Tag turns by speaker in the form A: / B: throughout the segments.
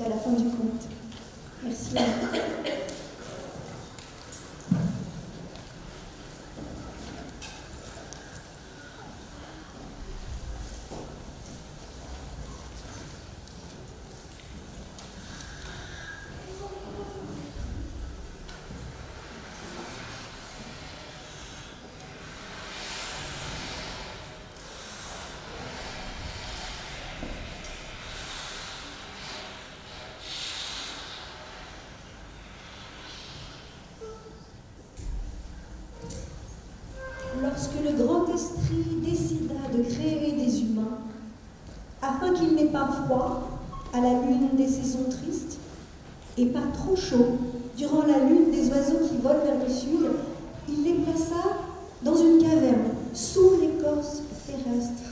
A: jusqu'à la fin du conte. Merci. Lorsque le grand esprit décida de créer des humains, afin qu'il n'ait pas froid à la lune des saisons tristes, et pas trop chaud durant la lune des oiseaux qui volent vers le sud, il les plaça dans une caverne sous l'écorce terrestre.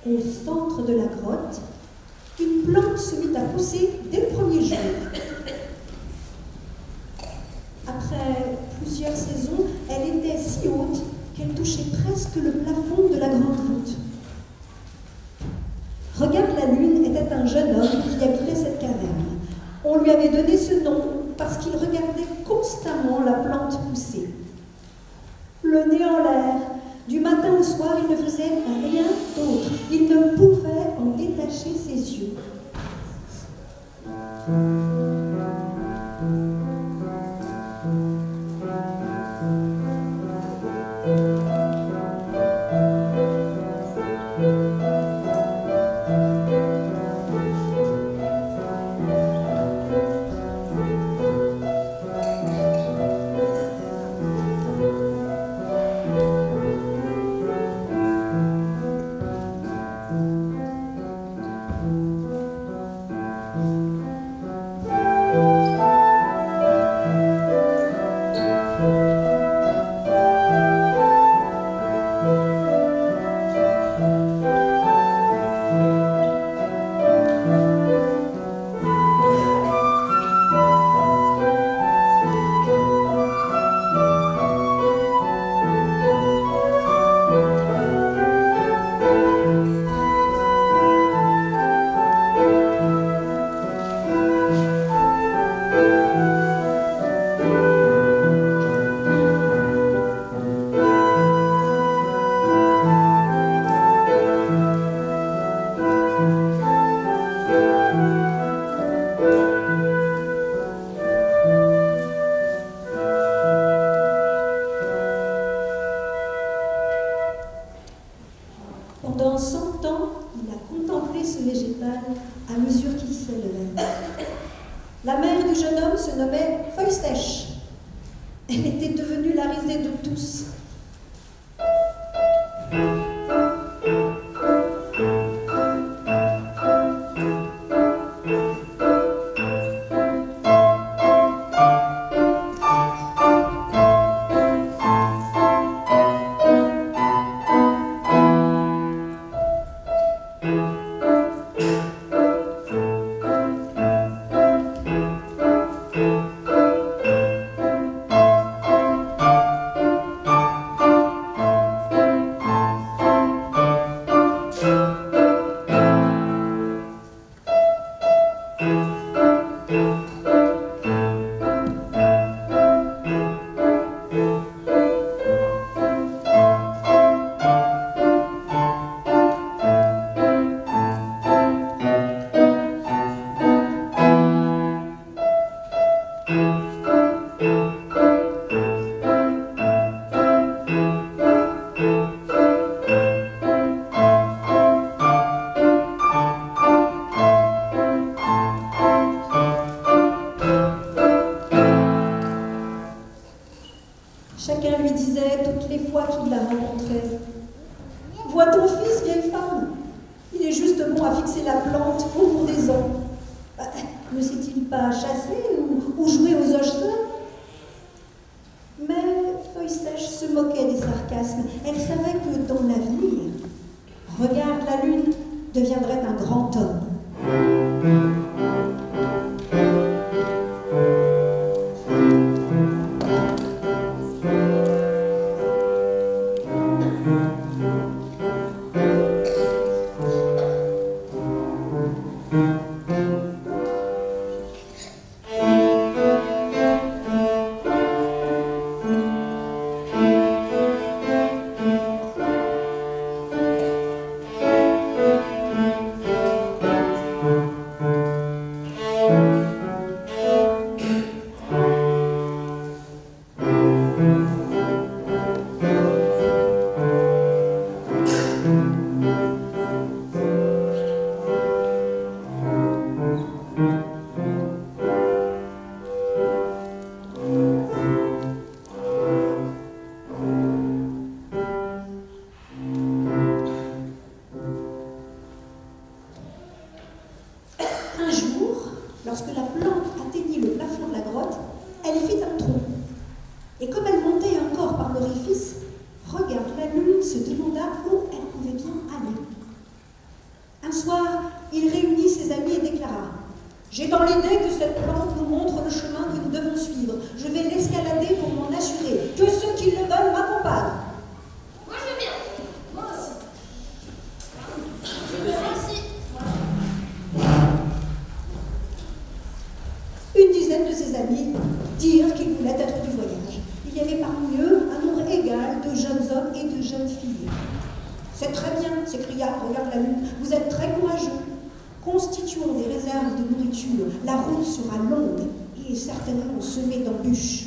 A: Au centre de la grotte, une plante se mit à pousser dès le premier jour. Après plusieurs saisons, elle était si haute qu'elle touchait presque le plafond de la grande voûte. Regarde la Lune était un jeune homme qui habitait cette caverne. On lui avait donné ce nom parce qu'il regardait constamment la plante pousser. Le nez en l'air, du matin au soir, il ne faisait rien d'autre. Il ne pouvait en détacher ses yeux. Pendant 100 ans, il a contemplé ce végétal à mesure qu'il s'élevait. La mère du jeune homme se nommait Feuille Sèche. Elle était devenue la risée de tous. Vois ton fils, vieille femme. Il est juste bon à fixer la plante au cours des ans. Ne sait-il pas chasser ou jouer aux ochelins? Mais Feuille Sèche se moquait des sarcasmes. Elle savait que dans l'avenir, Regarde la lune deviendrait un grand homme. Lorsque la plante atteignit le plafond de la grotte, elle y fit un trou. Et comme elle montait encore par l'orifice, Regarde la lune se demanda où elle pouvait bien aller. Un soir, il réunit ses amis et déclara: « J'ai dans l'idée que cette plante nous montre le chemin que nous devons suivre. Je vais l'escalader pour m'en assurer. Que ceux qui le veulent m'accompagnent. »
B: Moi je veux bien. Moi aussi. Je veux aussi.
A: Une dizaine de ses amis dirent qu'ils voulaient être du voyage. Il y avait parmi eux un nombre égal de jeunes hommes et de jeunes filles. « C'est très bien, s'écria Regarde la lune, vous êtes très courageux. Constituons des réserves de nourriture. La route sera longue et certainement semée d'embûches. »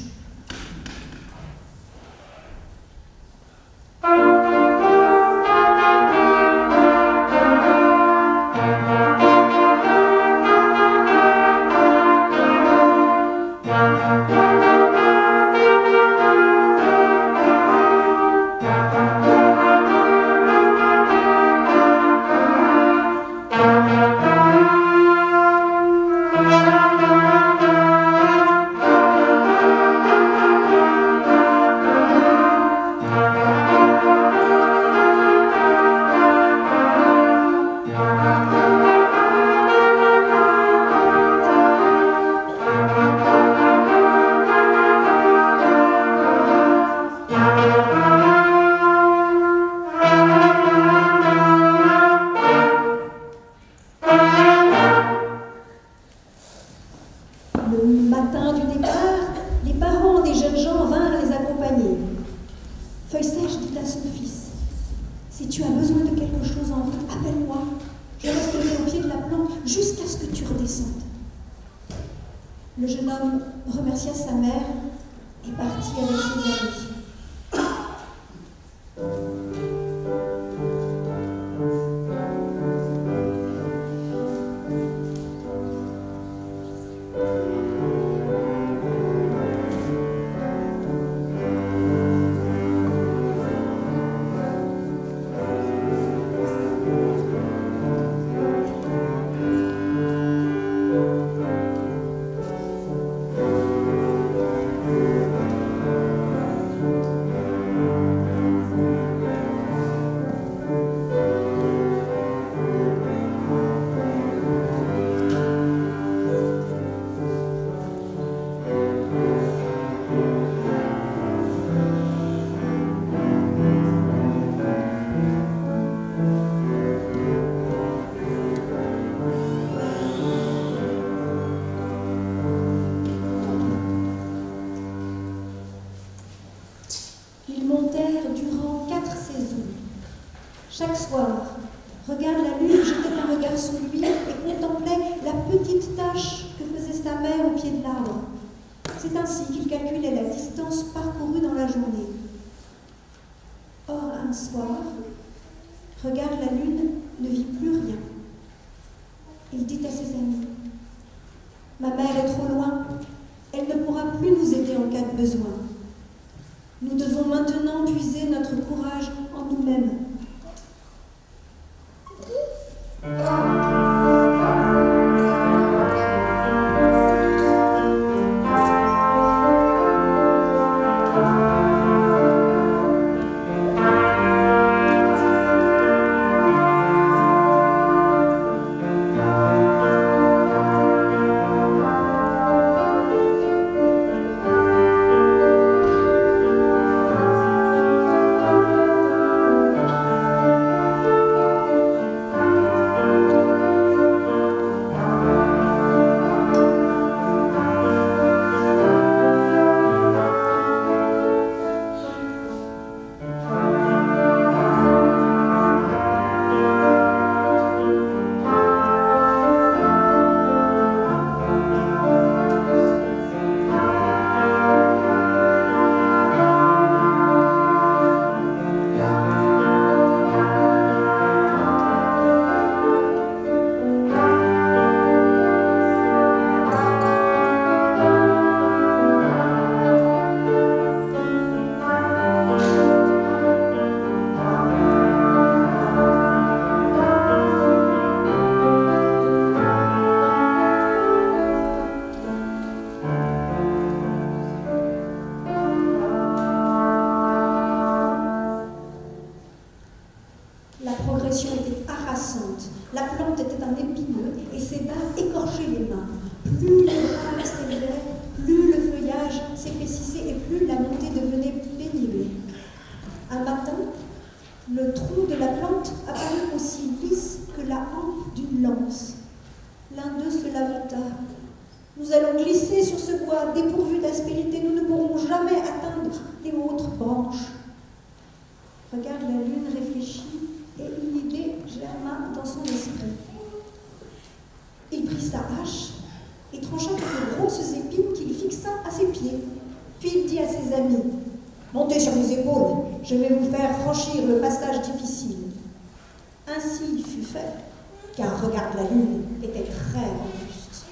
A: Feuille Sèche dit à son fils: « Si tu as besoin de quelque chose en route, appelle-moi. Je resterai au pied de la plante jusqu'à ce que tu redescendes. » Le jeune homme remercia sa mère et partit avec ses amis. Ils montèrent durant 4 saisons. Chaque soir, Regarde la lune jetait un regard sur lui et contemplait la petite tache que faisait sa mère au pied de l'arbre. C'est ainsi qu'il calculait la distance parcourue dans la journée. Or, un soir, Regarde la lune ne vit plus rien. Il dit à ses amis: « Ma mère est trop loin, elle ne pourra plus nous aider en cas de besoin. Nous devons maintenant puiser notre courage en nous-mêmes. La progression était harassante. La plante était un épineux et ses barres écorchaient les mains. Plus les rames s'élevaient, plus le feuillage s'épaississait et plus la montée devenait pénible. Un matin, le tronc de la plante apparut aussi lisse que la hampe d'une lance. L'un d'eux se lamenta. Nous allons glisser sur ce bois dépourvu d'aspérité, nous ne pourrons jamais atteindre les autres branches. Regarde la lune, réfléchit, et une idée germa dans son esprit. Il prit sa hache et trancha de grosses épines qu'il fixa à ses pieds. Puis il dit à ses amis, « Montez sur mes épaules, je vais vous faire franchir le passage difficile. » Ainsi il fut fait, car regarde la lune était très robuste.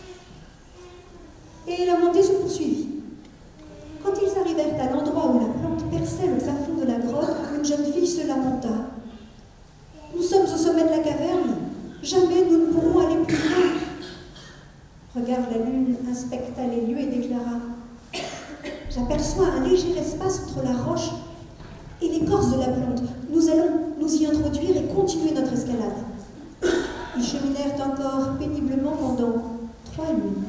A: Et la montée se poursuivit. Quand ils arrivèrent à l'endroit où la plante perçait le plafond de la grotte, une jeune fille se lamenta. « Nous sommes au sommet de la caverne, jamais nous ne pourrons aller plus loin. » Regarde la lune, inspecta les lieux et déclara « J'aperçois un léger espace entre la roche et l'écorce de la plante. Nous allons nous y introduire et continuer notre escalade. » Ils cheminèrent encore péniblement pendant 3 lunes.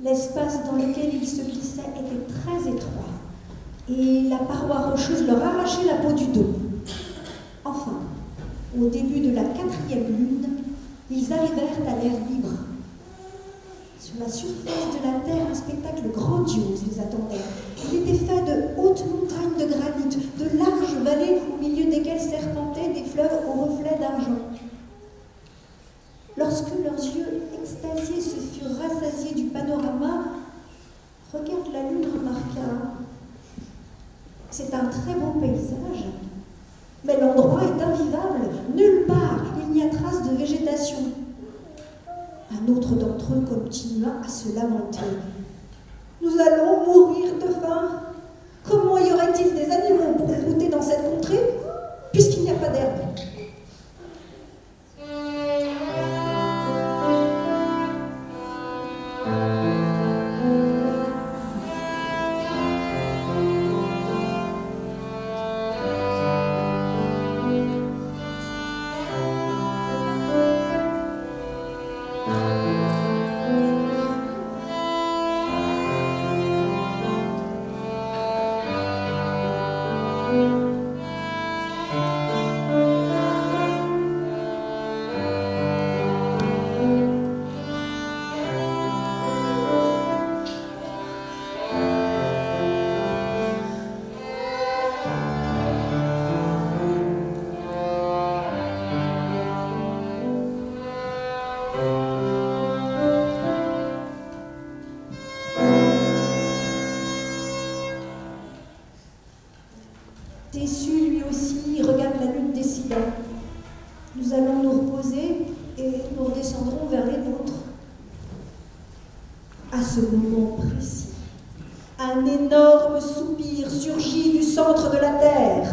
A: L'espace dans lequel ils se glissaient était très étroit, et la paroi rocheuse leur arrachait la peau du dos. Enfin, au début de la 4e lune, ils arrivèrent à l'air libre. Sur la surface de la terre, un spectacle grandiose les attendait. Il était fait de hautes montagnes de granit, de larges vallées au milieu desquelles serpentaient des fleuves aux reflets d'argent. Lorsque leurs yeux extasiés se furent rassasiés du panorama, regarde la lune remarqua. C'est un très beau paysage, mais l'endroit est invivable. Nulle part il n'y a trace de végétation. Un autre d'entre eux continua à se lamenter. Nous allons mourir de faim. Comment y aurait-il des animaux pour brouter dans cette contrée, puisqu'il n'y a pas d'herbe? Déçu lui aussi, regarde la lune décida. Nous allons nous reposer et nous redescendrons vers les nôtres. À ce moment précis, un énorme soupir surgit du centre de la terre,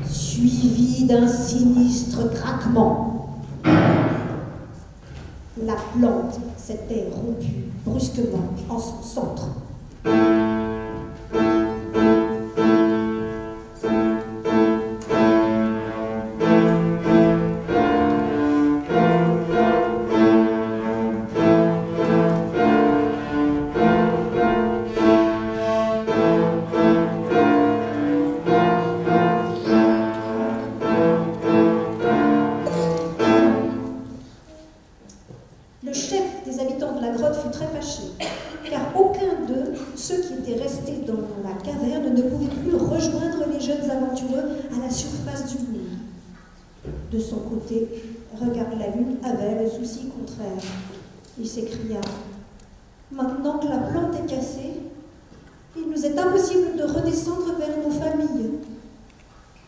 A: suivi d'un sinistre craquement. La plante s'était rompue brusquement en son centre. De son côté, Regarde la lune avait le souci contraire. Il s'écria « Maintenant que la plante est cassée, il nous est impossible de redescendre vers nos familles. »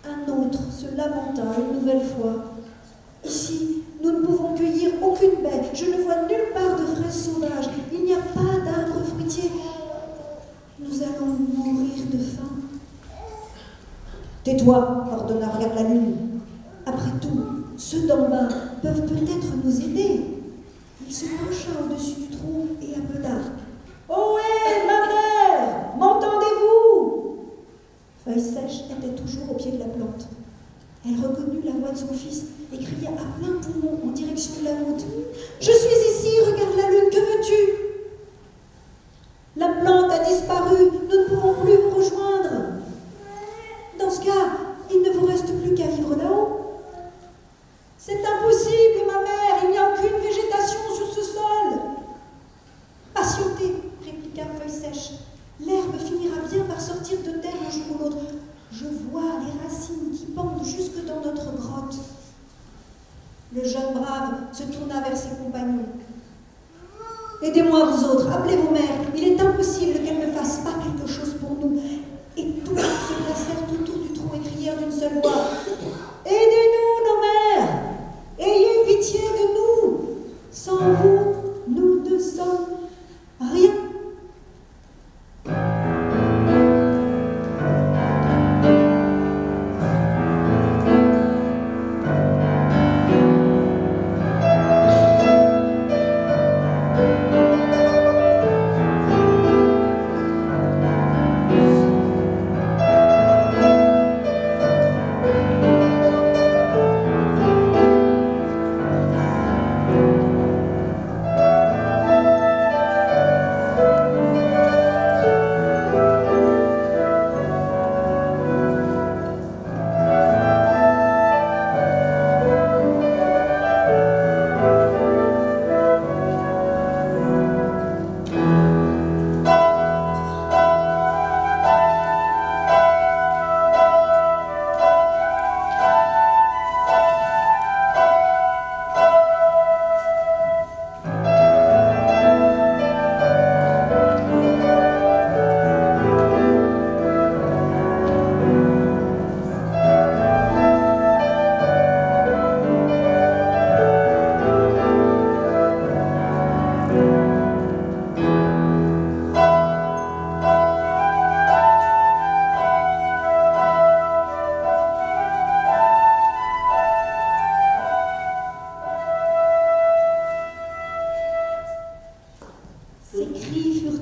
A: Un autre se lamenta une nouvelle fois. « Ici, nous ne pouvons cueillir aucune baie. Je ne vois nulle part de fraises sauvages. Il n'y a pas d'arbres fruitiers. Nous allons mourir de faim. » « Tais-toi, ordonna Regarde la lune. Après tout, ceux d'en bas peuvent peut-être nous aider. » Il se pencha au-dessus du trou et appela. « Ohé, ma mère, m'entendez-vous » Feuille Sèche était toujours au pied de la plante. Elle reconnut la voix de son fils et cria à plein poumon en direction de la voûte. « Je suis ici, Regarde la lune, que veux-tu » ? « La plante a disparu, nous ne pouvons plus vous rejoindre. » « Dans ce cas, il ne vous reste plus qu'à vivre là-haut. »« C'est impossible, ma mère, il n'y a aucune végétation sur ce sol. »« Patientez, répliqua Feuille Sèche. L'herbe finira bien par sortir de terre un jour ou l'autre. Je vois les racines qui pendent jusque dans notre grotte. » Le jeune brave se tourna vers ses compagnons. « Aidez-moi, vous autres, appelez vos mères. Il est impossible qu'elles ne fassent pas quelque chose pour nous. » Et tous se placèrent autour du trou et crièrent d'une seule voix. « Aidez-nous, nos mères! Ayez pitié de nous! Sans vous, nous ne sommes rien. »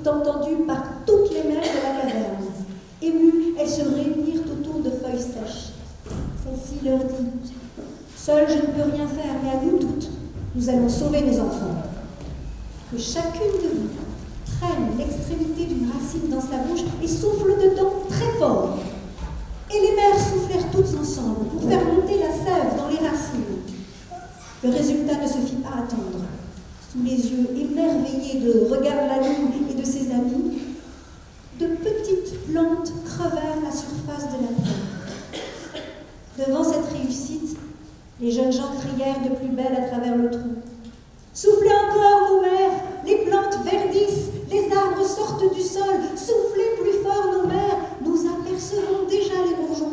A: Entendus par toutes les mères de la caverne. Émues, elles se réunirent autour de Feuille Sèche. Celle-ci leur dit « Seule, je ne peux rien faire, mais à nous toutes, nous allons sauver nos enfants. Que chacune de vous prenne l'extrémité d'une racine dans sa bouche et souffle dedans très fort. » Et les mères soufflèrent toutes ensemble pour faire monter la sève dans les racines. Le résultat ne se fit pas attendre. Sous les yeux émerveillés de Regarde la lune et de ses amis, de petites plantes crevèrent la surface de la terre. Devant cette réussite, les jeunes gens crièrent de plus belle à travers le trou. « Soufflez encore, nos mères, les plantes verdissent, les arbres sortent du sol, soufflez plus fort, nos mères, nous apercevons déjà les bourgeons. »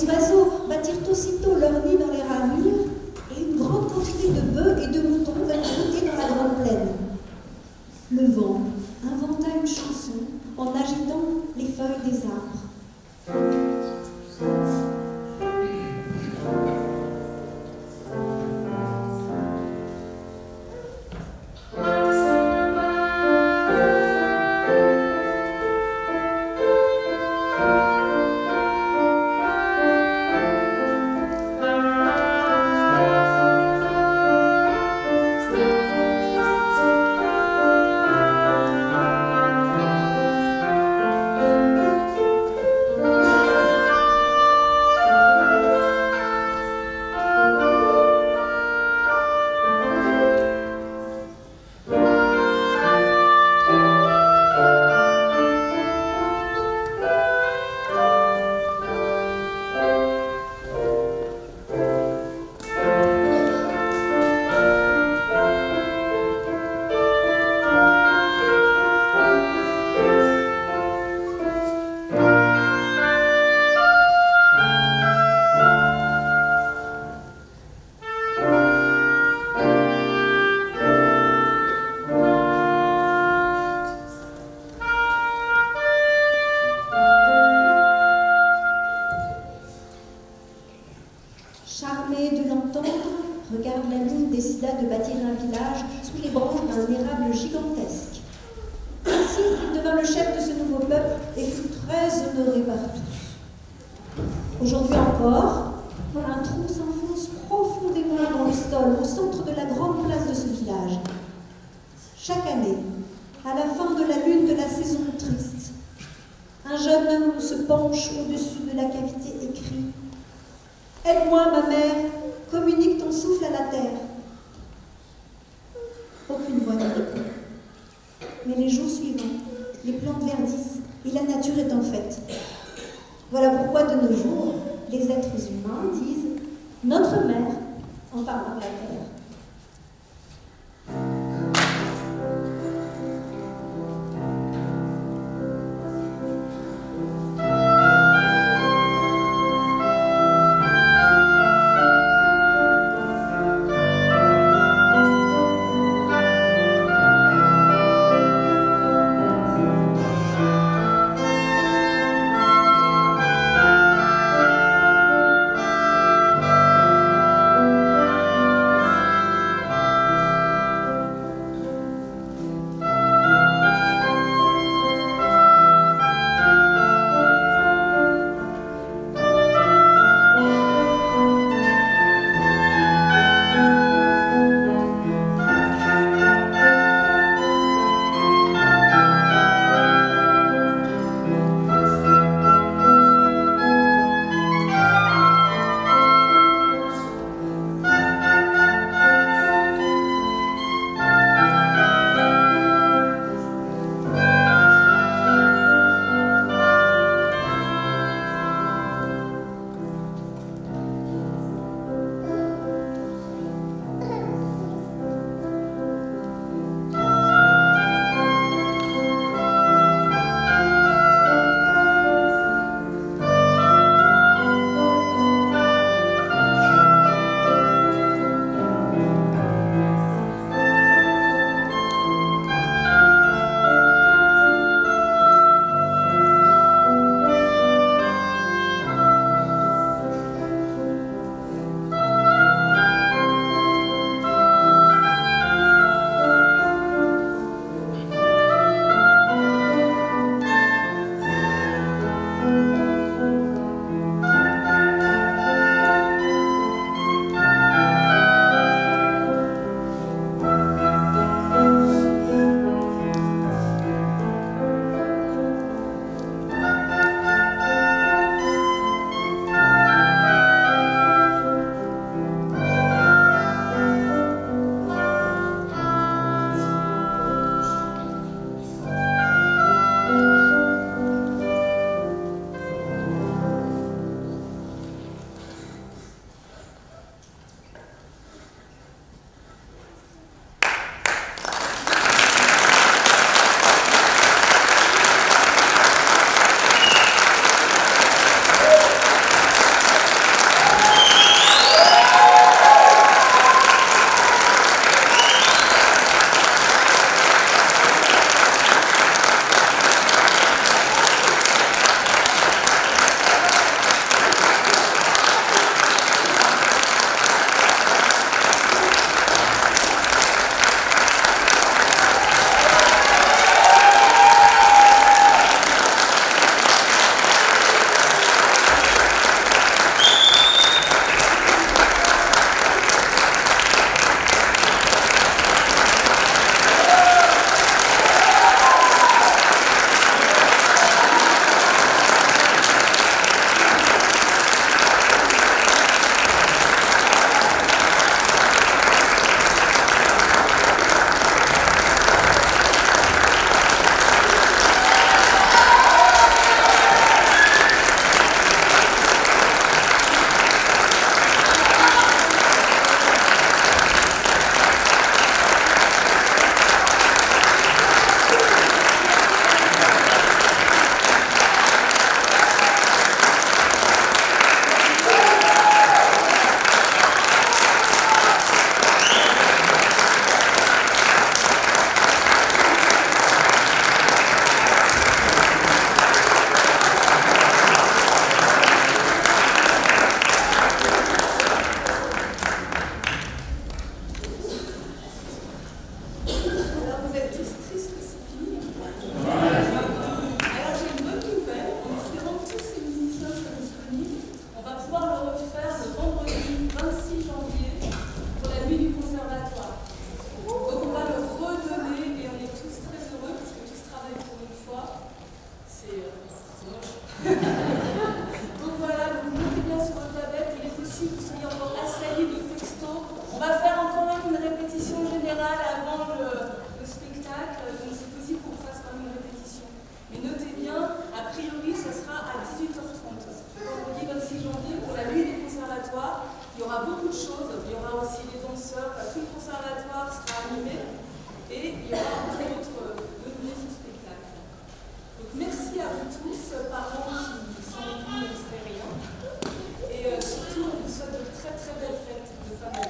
A: Les oiseaux bâtirent aussitôt leur nid dans les ramures, et une grande quantité de bœufs et de moutons vinrent brouter dans la grande plaine. Le vent inventa une chanson en agitant les feuilles des arbres. Charmé de l'entendre, Regarde la Lune décida de bâtir un village sous les branches d'un érable gigantesque. Ainsi, il devint le chef de ce nouveau peuple et fut très honoré par tous. Aujourd'hui encore, un trou s'enfonce profondément dans le sol, au centre de la grande place de ce village. Chaque année, à la fin de la lune de la saison triste, un jeune homme se penche au-dessus de la cavité et crie « Aide-moi, ma mère, communique ton souffle à la terre. » Aucune voix ne répond. Mais les jours suivants, les plantes verdissent et la nature est en fête. Voilà pourquoi de nos jours, les êtres humains disent « Notre mère » en parlant de la terre.
C: aura beaucoup de choses. Il y aura aussi les danseurs, tout le conservatoire sera animé et il y aura entre autres de nouveaux spectacles. Donc merci à vous tous, parents qui sont venus extérieurs. Et surtout, on vous souhaite de très très belles fêtes de fin d'année.